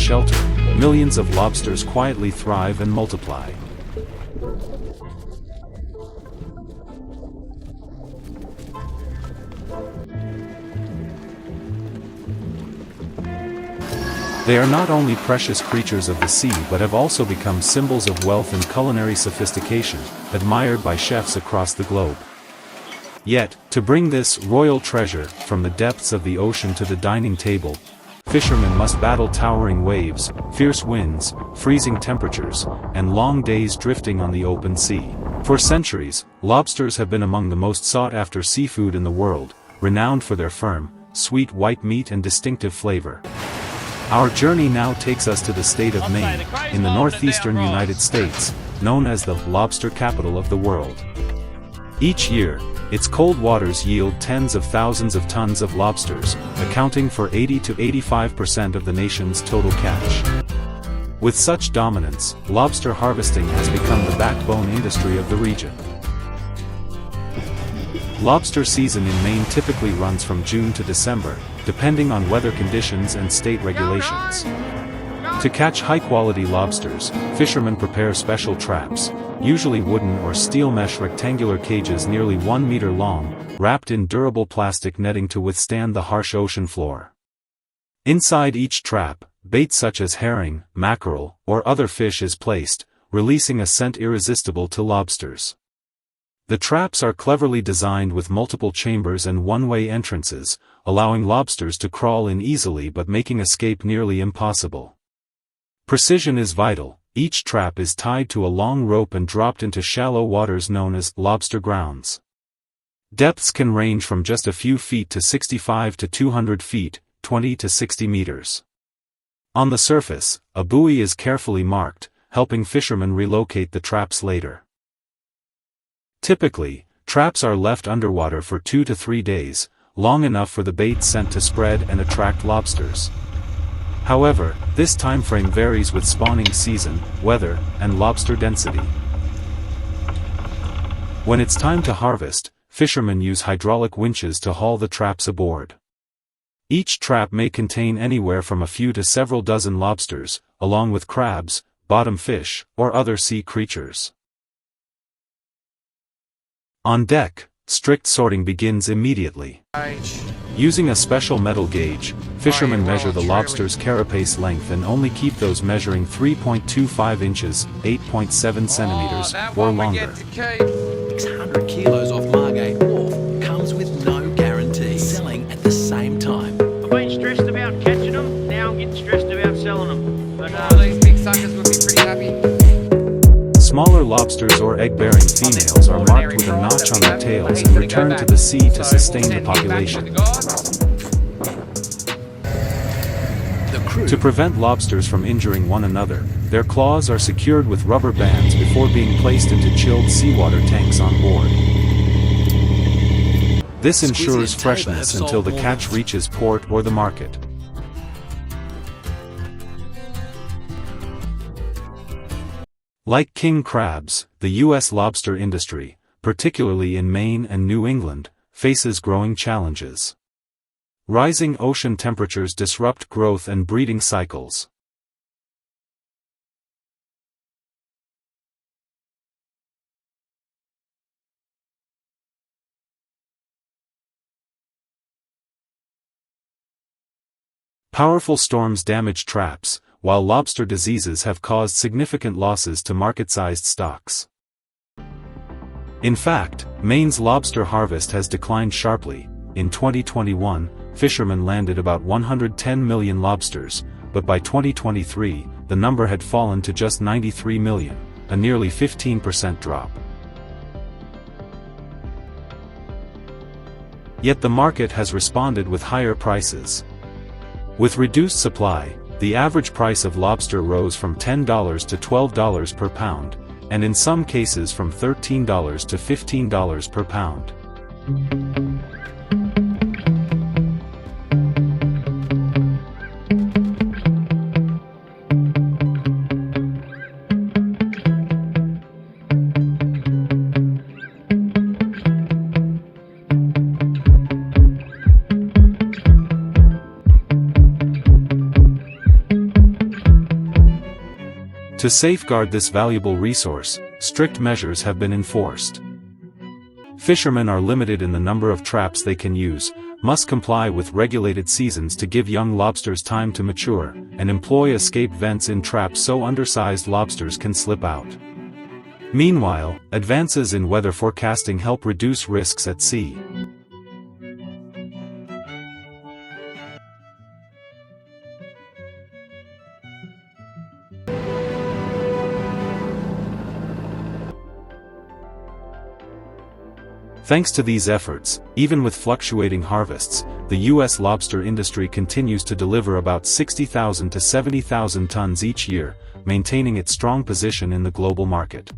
shelter, millions of lobsters quietly thrive and multiply. They are not only precious creatures of the sea but have also become symbols of wealth and culinary sophistication, admired by chefs across the globe. Yet, to bring this royal treasure from the depths of the ocean to the dining table, fishermen must battle towering waves, fierce winds, freezing temperatures, and long days drifting on the open sea. For centuries, lobsters have been among the most sought-after seafood in the world, renowned for their firm, sweet white meat and distinctive flavor. Our journey now takes us to the state of Maine, in the northeastern United States, known as the lobster capital of the world. Each year, its cold waters yield tens of thousands of tons of lobsters, accounting for 80 to 85% of the nation's total catch. With such dominance, lobster harvesting has become the backbone industry of the region. Lobster season in Maine typically runs from June to December, depending on weather conditions and state regulations. To catch high-quality lobsters, fishermen prepare special traps, usually wooden or steel mesh rectangular cages nearly 1 meter long, wrapped in durable plastic netting to withstand the harsh ocean floor. Inside each trap, bait such as herring, mackerel, or other fish is placed, releasing a scent irresistible to lobsters. The traps are cleverly designed with multiple chambers and one-way entrances, allowing lobsters to crawl in easily but making escape nearly impossible. Precision is vital. Each trap is tied to a long rope and dropped into shallow waters known as lobster grounds. Depths can range from just a few feet to 65 to 200 feet, 20 to 60 meters. On the surface, a buoy is carefully marked, helping fishermen relocate the traps later. Typically, traps are left underwater for 2 to 3 days, long enough for the bait scent to spread and attract lobsters. However, this time frame varies with spawning season, weather, and lobster density. When it's time to harvest, fishermen use hydraulic winches to haul the traps aboard. Each trap may contain anywhere from a few to several dozen lobsters, along with crabs, bottom fish, or other sea creatures. On deck, strict sorting begins immediately. Using a special metal gauge, fishermen measure the lobster's carapace length and only keep those measuring 3.25 inches, 8.7 centimeters, or longer. 600 kilos off Margate Wharf comes with no guarantee. Selling at the same time. I've been stressed about catching them, now I'm getting stressed about selling them. But these big suckers would be pretty happy. Smaller lobsters or egg-bearing females are marked with a notch on their tails and returned to the sea to sustain the population. To prevent lobsters from injuring one another, their claws are secured with rubber bands before being placed into chilled seawater tanks on board. This ensures freshness until the catch reaches port or the market. Like king crabs, the U.S. lobster industry, particularly in Maine and New England, faces growing challenges. Rising ocean temperatures disrupt growth and breeding cycles. Powerful storms damage traps, while lobster diseases have caused significant losses to market-sized stocks. In fact, Maine's lobster harvest has declined sharply. In 2021, fishermen landed about 110 million lobsters, but by 2023, the number had fallen to just 93 million, a nearly 15% drop. Yet the market has responded with higher prices. With reduced supply, the average price of lobster rose from $10 to $12 per pound, and in some cases from $13 to $15 per pound. To safeguard this valuable resource, strict measures have been enforced. Fishermen are limited in the number of traps they can use, must comply with regulated seasons to give young lobsters time to mature, and employ escape vents in traps so undersized lobsters can slip out. Meanwhile, advances in weather forecasting help reduce risks at sea. Thanks to these efforts, even with fluctuating harvests, the U.S. lobster industry continues to deliver about 60,000 to 70,000 tons each year, maintaining its strong position in the global market.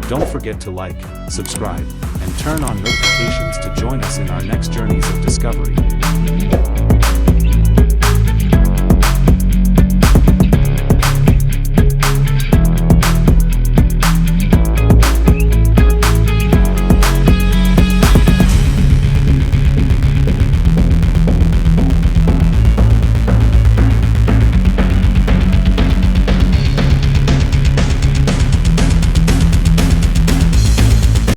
Don't forget to like, subscribe, and turn on notifications to join us in our next journeys of discovery.